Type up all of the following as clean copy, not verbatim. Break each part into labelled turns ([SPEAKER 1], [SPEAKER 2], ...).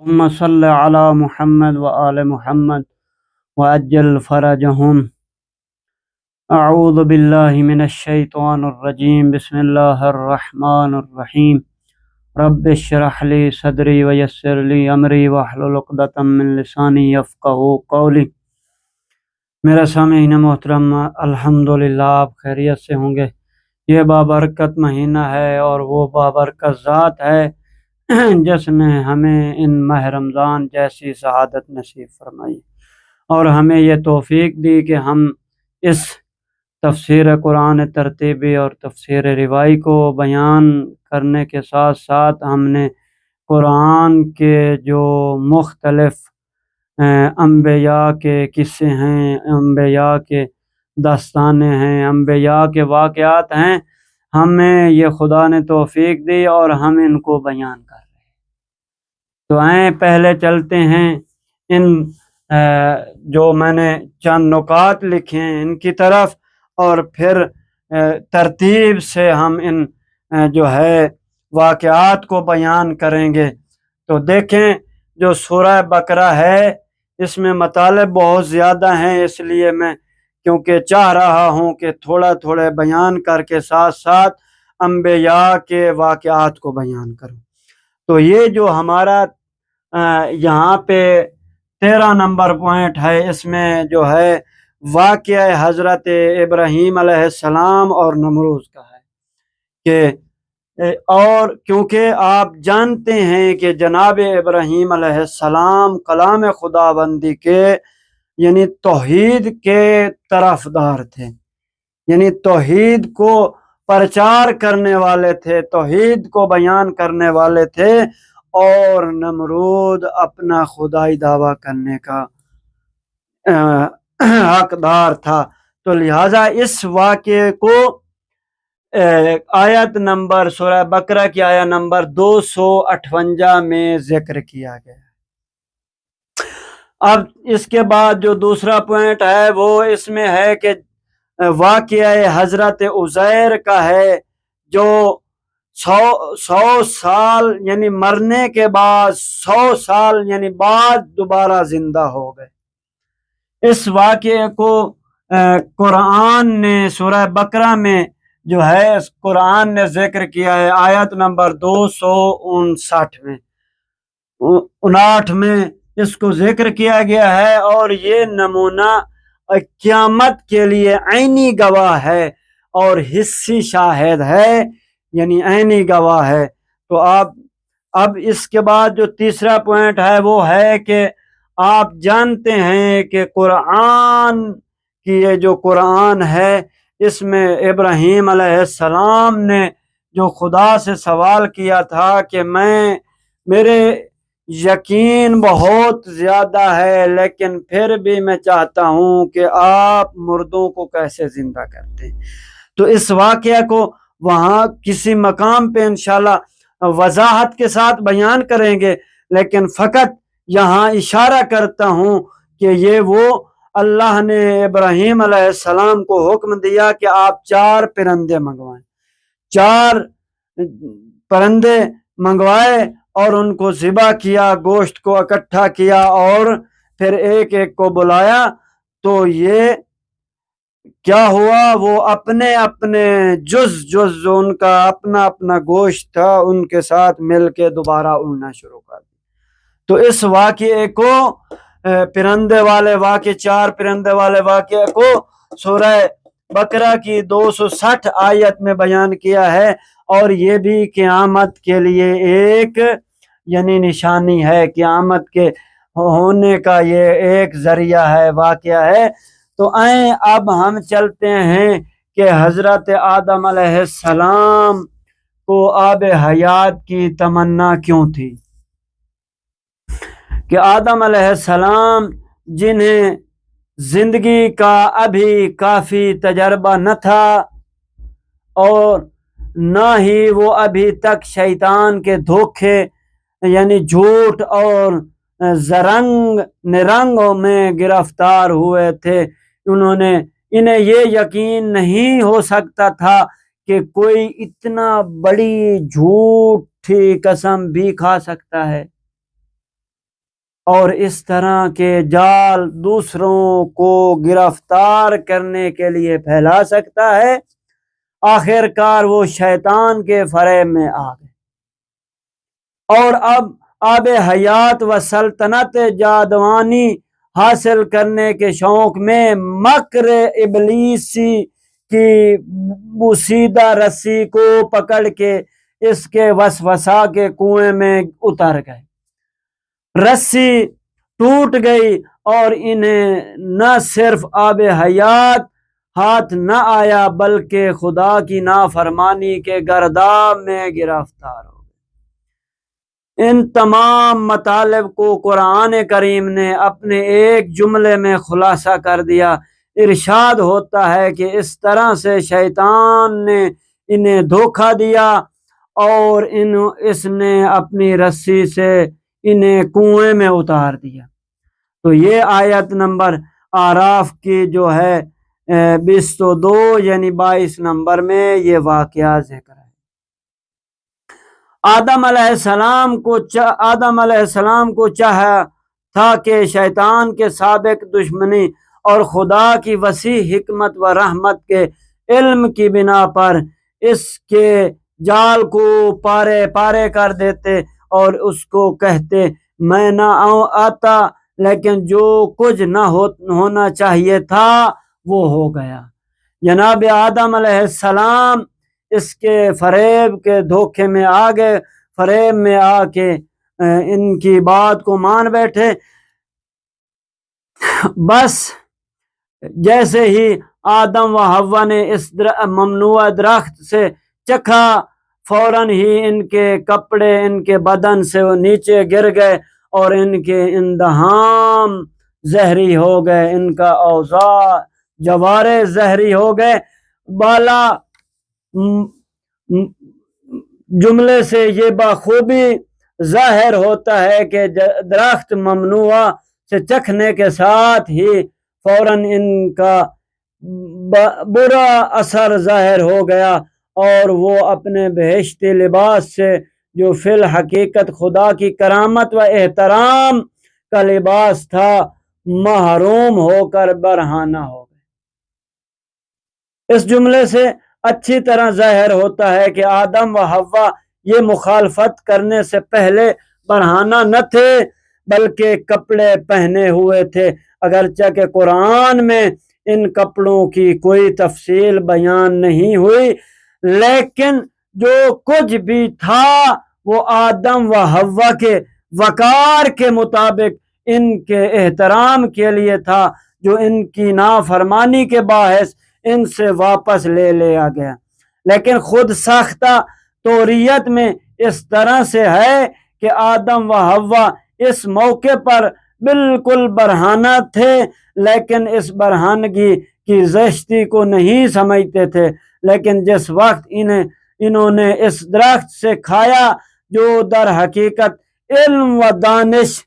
[SPEAKER 1] اللهم صل على محمد وآل محمد وعجل فرجهم. اعوذ باللہ من الشیطان الرجیم. بسم اللہ الرحمن الرحیم. رب اشرح لی صدری ویسر لی امری واحلل عقدۃ من لسانی یفقہوا قولی. میرے سامعین محترم، الحمدللہ آپ خیریت سے ہوں گے. یہ بابرکت مہینہ ہے اور وہ بابرکت ذات ہے جس نے ہمیں ان ماہ رمضان جیسی سعادت نصیب فرمائی اور ہمیں یہ توفیق دی کہ ہم اس تفسیر قرآن ترتیبی اور تفسیر روائی کو بیان کرنے کے ساتھ ساتھ ہم نے قرآن کے جو مختلف انبیاء کے قصے ہیں، انبیاء کے داستانیں ہیں، انبیاء کے واقعات ہیں، ہمیں یہ خدا نے توفیق دی اور ہم ان کو بیان کر رہے ہیں. تو آئیں پہلے چلتے ہیں ان جو میں نے چند نکات لکھے ہیں ان کی طرف، اور پھر ترتیب سے ہم ان جو ہے واقعات کو بیان کریں گے. تو دیکھیں جو سورہ بقرہ ہے اس میں مطالب بہت زیادہ ہیں، اس لیے میں کیونکہ چاہ رہا ہوں کہ تھوڑا تھوڑا بیان کر کے ساتھ ساتھ انبیاء کے واقعات کو بیان کروں. تو یہ جو ہمارا یہاں پہ 13 نمبر پوائنٹ ہے، اس میں جو ہے واقعہ حضرت ابراہیم علیہ السلام اور نمرود کا ہے کہ اور کیونکہ آپ جانتے ہیں کہ جناب ابراہیم علیہ السلام کلام خداوندی کے یعنی توحید کے طرفدار تھے، یعنی توحید کو پرچار کرنے والے تھے، توحید کو بیان کرنے والے تھے، اور نمرود اپنا خدائی دعویٰ کرنے کا حقدار تھا. تو لہٰذا اس واقعے کو آیت نمبر سورہ بقرہ کی آیت نمبر 258 میں ذکر کیا گیا. اب اس کے بعد جو دوسرا پوائنٹ ہے وہ اس میں ہے کہ واقعہ حضرت عزیر کا ہے، جو 100 سال یعنی مرنے کے بعد 100 سال یعنی بعد دوبارہ زندہ ہو گئے. اس واقعے کو قرآن نے سورہ بقرہ میں جو ہے قرآن نے ذکر کیا ہے آیت نمبر 259 میں 59 میں اس کو ذکر کیا گیا ہے، اور یہ نمونہ قیامت کے لیے عینی گواہ ہے اور حصی شاہد ہے، یعنی عینی گواہ ہے. تو آپ اب اس کے بعد جو تیسرا پوائنٹ ہے وہ ہے کہ آپ جانتے ہیں کہ قرآن کی یہ جو قرآن ہے اس میں ابراہیم علیہ السلام نے جو خدا سے سوال کیا تھا کہ میرے یقین بہت زیادہ ہے لیکن پھر بھی میں چاہتا ہوں کہ آپ مردوں کو کیسے زندہ کرتے ہیں. تو اس واقعہ کو وہاں کسی مقام پہ انشاءاللہ وضاحت کے ساتھ بیان کریں گے، لیکن فقط یہاں اشارہ کرتا ہوں کہ یہ وہ اللہ نے ابراہیم علیہ السلام کو حکم دیا کہ آپ 4 پرندے منگوائیں. 4 پرندے منگوائے اور ان کو ذبح کیا، گوشت کو اکٹھا کیا اور پھر ایک ایک کو بلایا. تو یہ کیا ہوا، وہ اپنے اپنے جز ان کا اپنا اپنا گوشت تھا ان کے ساتھ مل کے دوبارہ اڑنا شروع کر دیا. تو اس واقعے کو پرندے والے واقعے 4 پرندے والے واقعے کو سورہ بقرہ کی 260 آیت میں بیان کیا ہے، اور یہ بھی قیامت کے لیے ایک یعنی نشانی ہے، قیامت کے ہونے کا یہ ایک ذریعہ ہے، واقعہ ہے. تو آئیں اب ہم چلتے ہیں کہ حضرت آدم علیہ السلام کو آب حیات کی تمنا کیوں تھی. کہ آدم علیہ السلام جنہیں زندگی کا ابھی کافی تجربہ نہ تھا اور نہ ہی وہ ابھی تک شیطان کے دھوکے یعنی جھوٹ اور زرنگ نرنگوں میں گرفتار ہوئے تھے، انہیں یہ یقین نہیں ہو سکتا تھا کہ کوئی اتنا بڑی جھوٹی قسم بھی کھا سکتا ہے. اور اس طرح کے جال دوسروں کو گرفتار کرنے کے لیے پھیلا سکتا ہے۔ آخر کار وہ شیطان کے فریب میں آ گئے اور اب آب حیات و سلطنت جادوانی حاصل کرنے کے شوق میں مکر ابلیسی کی بوسیدہ رسی کو پکڑ کے اس کے وسوسہ کے کنویں میں اتر گئے۔ رسی ٹوٹ گئی اور انہیں نہ صرف آب حیات ہاتھ نہ آیا بلکہ خدا کی نافرمانی کے گرداب میں گرفتار ہو گئے۔ ان تمام مطالب کو قرآن کریم نے اپنے ایک جملے میں خلاصہ کر دیا۔ ارشاد ہوتا ہے کہ اس طرح سے شیطان نے انہیں دھوکہ دیا اور اس نے اپنی رسی سے انہیں کنویں میں اتار دیا۔ تو یہ آیت نمبر اعراف کی جو ہے 22 یعنی 22 نمبر میں یہ واقعہ ذکر ہے۔ آدم علیہ السلام کو چاہا تھا کہ شیطان کے سابق دشمنی اور خدا کی وسیع حکمت و رحمت کے علم کی بنا پر اس کے جال کو پارے پارے کر دیتے اور اس کو کہتے میں نہ آتا، لیکن جو کچھ نہ ہونا چاہیے تھا وہ ہو گیا۔ جناب آدم علیہ السلام اس کے فریب کے دھوکے میں آ گئے، فریب میں آ کے ان کی بات کو مان بیٹھے۔ بس جیسے ہی آدم و حوا نے اس ممنوع درخت سے چکھا، فوراً ہی ان کے کپڑے ان کے بدن سے وہ نیچے گر گئے اور ان کے اندہام زہری ہو گئے، ان کا اوضاع جوارے زہری ہو گئے۔ بالا جملے سے یہ بخوبی ظاہر ہوتا ہے کہ درخت ممنوع سے چکھنے کے ساتھ ہی فوراً ان کا برا اثر ظاہر ہو گیا اور وہ اپنے بہشتی لباس سے جو فی الحقیقت خدا کی کرامت و احترام کا لباس تھا محروم ہو کر برہنہ ہو گئے۔ اس جملے سے اچھی طرح ظاہر ہوتا ہے کہ آدم و حوا یہ مخالفت کرنے سے پہلے برہنہ نہ تھے بلکہ کپڑے پہنے ہوئے تھے، اگرچہ کہ قرآن میں ان کپڑوں کی کوئی تفصیل بیان نہیں ہوئی، لیکن جو کچھ بھی تھا وہ آدم و حوا کے وقار کے مطابق ان کے احترام کے لیے تھا، جو ان کی نافرمانی کے باعث ان سے واپس لے لیا گیا۔ لیکن خود ساختہ توریت میں اس طرح سے ہے کہ آدم و حوا اس موقع پر بالکل برہنہ تھے، لیکن اس برہنگی کی زشتی کو نہیں سمجھتے تھے۔ لیکن جس وقت انہوں نے اس درخت سے کھایا جو در حقیقت علم و دانش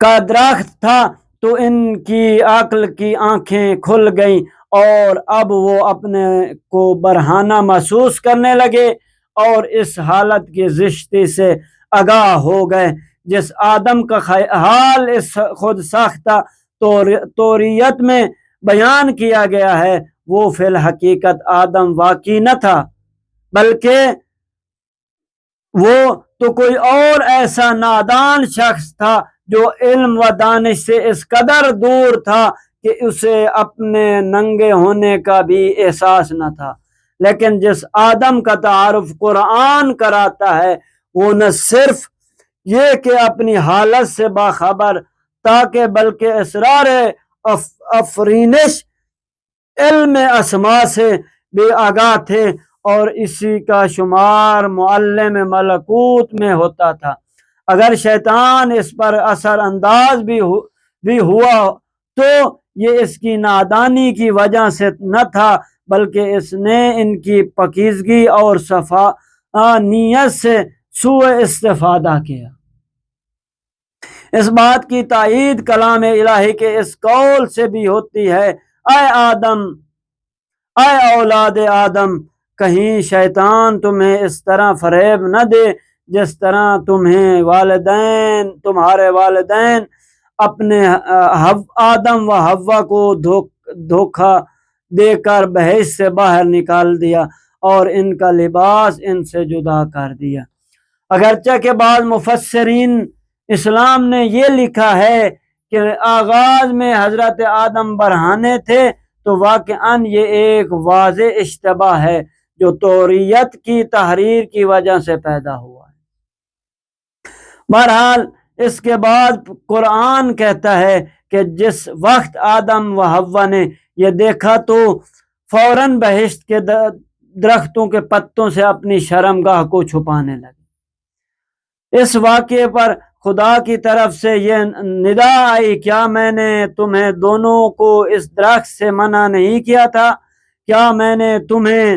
[SPEAKER 1] کا درخت تھا، تو ان کی عقل کی آنکھیں کھل گئیں اور اب وہ اپنے کو برہنہ محسوس کرنے لگے اور اس حالت کی زشتی سے آگاہ ہو گئے۔ جس آدم کا حال اس خود ساختہ توریت میں بیان کیا گیا ہے وہ فی الحقیقت آدم واقعی نہ تھا، بلکہ وہ تو کوئی اور ایسا نادان شخص تھا جو علم و دانش سے اس قدر دور تھا کہ اسے اپنے ننگے ہونے کا بھی احساس نہ تھا۔ لیکن جس آدم کا تعارف قرآن کراتا ہے وہ نہ صرف یہ کہ اپنی حالت سے باخبر تاکہ بلکہ اسرار افرینش علم اسما سے بھی آگاہ تھے اور اسی کا شمار معلم ملکوت میں ہوتا تھا۔ اگر شیطان اس پر اثر انداز بھی ہوا تو یہ اس کی نادانی کی وجہ سے نہ تھا، بلکہ اس نے ان کی پاکیزگی اور صفانیت سے سوء استفادہ کیا۔ اس بات کی تائید کلام الہی کے اس قول سے بھی ہوتی ہے، اے آدم، اے اولاد آدم، کہیں شیطان تمہیں اس طرح فریب نہ دے جس طرح تمہارے والدین اپنے آدم و حوا کو دھوکہ دے کر بہشت سے باہر نکال دیا اور ان کا لباس ان سے جدا کر دیا۔ اگرچہ کہ بعض مفسرین اسلام نے یہ لکھا ہے کہ آغاز میں حضرت آدم برہنے تھے، تو واقعاً یہ ایک واضح اشتباہ ہے جو توریت کی تحریر کی وجہ سے پیدا ہوا ہے۔ بہرحال اس کے بعد قرآن کہتا ہے کہ جس وقت آدم و حوا نے یہ دیکھا تو فوراً بہشت کے درختوں کے پتوں سے اپنی شرمگاہ کو چھپانے لگے۔ اس واقعے پر خدا کی طرف سے یہ ندا آئی، کیا میں نے تمہیں دونوں کو اس درخت سے منع نہیں کیا تھا؟ کیا میں نے تمہیں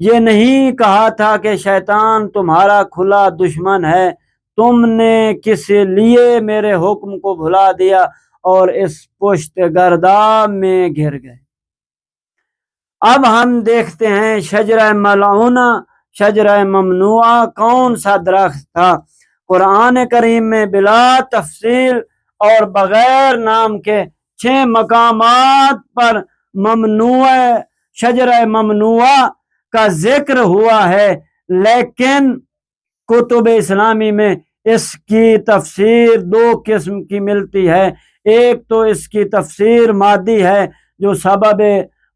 [SPEAKER 1] یہ نہیں کہا تھا کہ شیطان تمہارا کھلا دشمن ہے؟ تم نے کس لیے میرے حکم کو بھلا دیا اور اس پشت گرداب میں گر گئے؟ اب ہم دیکھتے ہیں شجرہ ملعونہ، شجرہ ممنوعہ کون سا درخت تھا؟ قرآن کریم میں بلا تفصیل اور بغیر نام کے 6 مقامات پر شجرہ ممنوعہ کا ذکر ہوا ہے، لیکن کتب اسلامی میں اس کی تفسیر 2 قسم کی ملتی ہے۔ ایک تو اس کی تفسیر مادی ہے جو سبب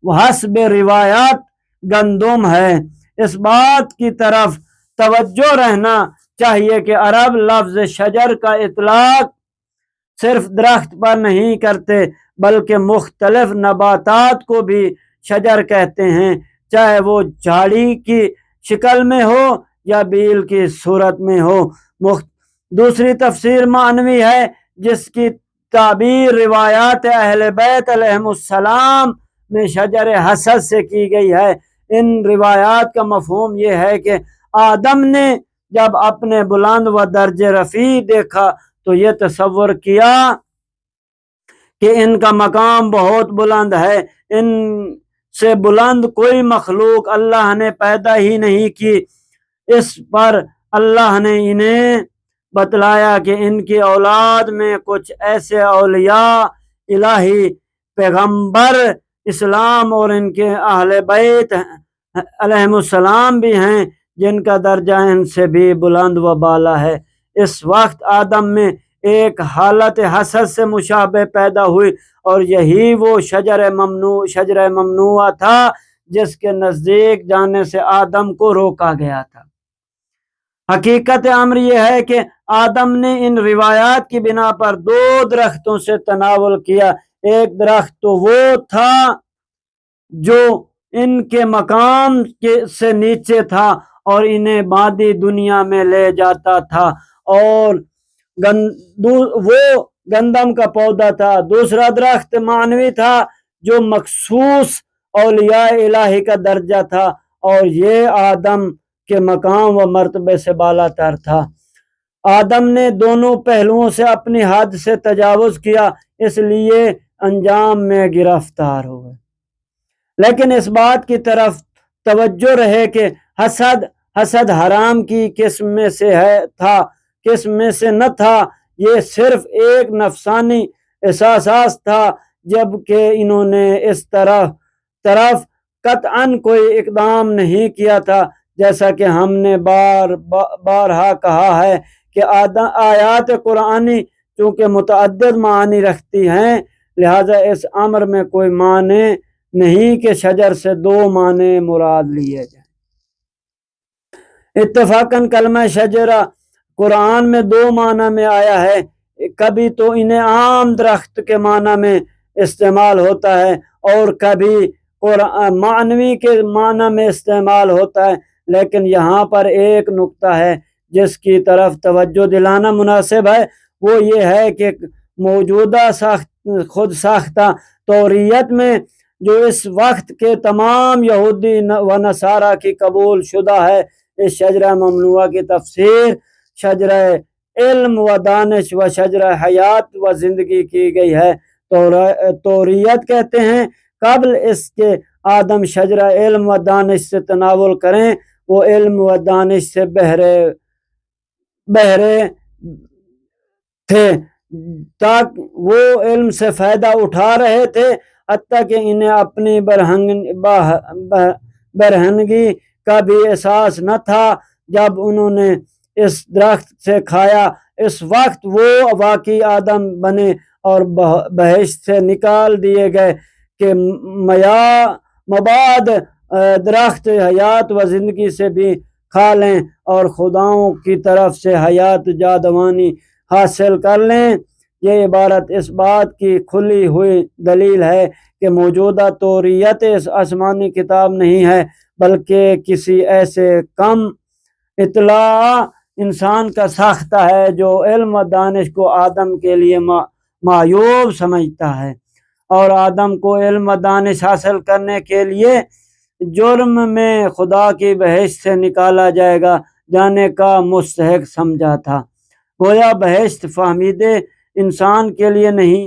[SPEAKER 1] حسب روایات گندم ہے۔ اس بات کی طرف توجہ رہنا چاہیے کہ عرب لفظ شجر کا اطلاق صرف درخت پر نہیں کرتے بلکہ مختلف نباتات کو بھی شجر کہتے ہیں، چاہے وہ جھاڑی کی شکل میں ہو یا بیل کی صورت میں ہو۔ دوسری تفسیر معنوی ہے جس کی تعبیر روایات اہل بیت علیہم السلام میں شجر حسد سے کی گئی ہے۔ ان روایات کا مفہوم یہ ہے کہ آدم نے جب اپنے بلند و درجہ رفیع دیکھا تو یہ تصور کیا کہ ان کا مقام بہت بلند ہے، ان سے بلند کوئی مخلوق اللہ نے پیدا ہی نہیں کی۔ اس پر اللہ نے انہیں بتلایا کہ ان کی اولاد میں کچھ ایسے اولیاء الہی، پیغمبر اسلام اور ان کے اہل بیت علیہم السلام بھی ہیں جن کا درجہ ان سے بھی بلند و بالا ہے۔ اس وقت آدم میں ایک حالت حسد سے مشابہ پیدا ہوئی اور یہی وہ شجرہ ممنوعہ تھا جس کے نزدیک جانے سے آدم کو روکا گیا تھا۔ حقیقت امر یہ ہے کہ آدم نے ان روایات کی بنا پر 2 درختوں سے تناول کیا۔ ایک درخت تو وہ تھا جو ان کے مقام سے نیچے تھا اور انہیں مادی دنیا میں لے جاتا تھا، اور وہ گندم کا پودا تھا۔ دوسرا درخت معنوی تھا جو مخصوص اولیاء الہی کا درجہ تھا، اور یہ آدم کے مقام و مرتبے سے بالا تر تھا۔ آدم نے دونوں پہلوؤں سے اپنی حد سے تجاوز کیا، اس لیے انجام میں گرفتار ہوئے۔ لیکن اس بات کی طرف توجہ رہے کہ حسد حرام کی قسم میں سے نہ تھا، یہ صرف ایک نفسانی احساس تھا، جبکہ انہوں نے اس طرف قطعاً کوئی اقدام نہیں کیا تھا۔ جیسا کہ ہم نے بارہا کہا ہے کہ آیات قرآنی چونکہ متعدد معانی رکھتی ہیں، لہذا اس امر میں کوئی معنی نہیں کہ شجر سے 2 معنی مراد لیے جائیں۔ اتفاقاً کلمہ شجرہ قرآن میں 2 معنی میں آیا ہے، کبھی تو انہیں عام درخت کے معنی میں استعمال ہوتا ہے اور کبھی معنوی کے معنی میں استعمال ہوتا ہے، لیکن یہاں پر ایک نقطہ ہے جس کی طرف توجہ دلانا مناسب ہے، وہ یہ ہے کہ موجودہ خود ساختہ توریت میں جو اس وقت کے تمام یہودی و نصارہ کی قبول شدہ ہے، اس شجرہ ممنوعہ کی تفسیر شجرہ علم و دانش و شجرہ حیات و زندگی کی گئی ہے۔ توریت کہتے ہیں قبل اس کے آدم شجرہ علم و دانش سے تناول کریں، وہ علم و دانش سے بہرے بہرے تھے، تاکہ وہ علم سے فائدہ اٹھا رہے تھے، حتیٰ کہ انہیں اپنی برہنگی کا بھی احساس نہ تھا۔ جب انہوں نے اس درخت سے کھایا، اس وقت وہ واقعی آدم بنے اور بہشت سے نکال دیے گئے کہ مباد درخت حیات و زندگی سے بھی کھا لیں اور خداؤں کی طرف سے حیات جاودانی حاصل کر لیں۔ یہ عبارت اس بات کی کھلی ہوئی دلیل ہے کہ موجودہ توریت آسمانی کتاب نہیں ہے، بلکہ کسی ایسے کم اطلاع انسان کا ساختہ ہے جو علم و دانش کو آدم کے لیے معیوب سمجھتا ہے، اور آدم کو علم و دانش حاصل کرنے کے لیے جرم میں خدا کی بہشت سے نکالا جانے کا مستحق سمجھا تھا۔ گویا بہشت فہمیدہ انسان کے لیے نہیں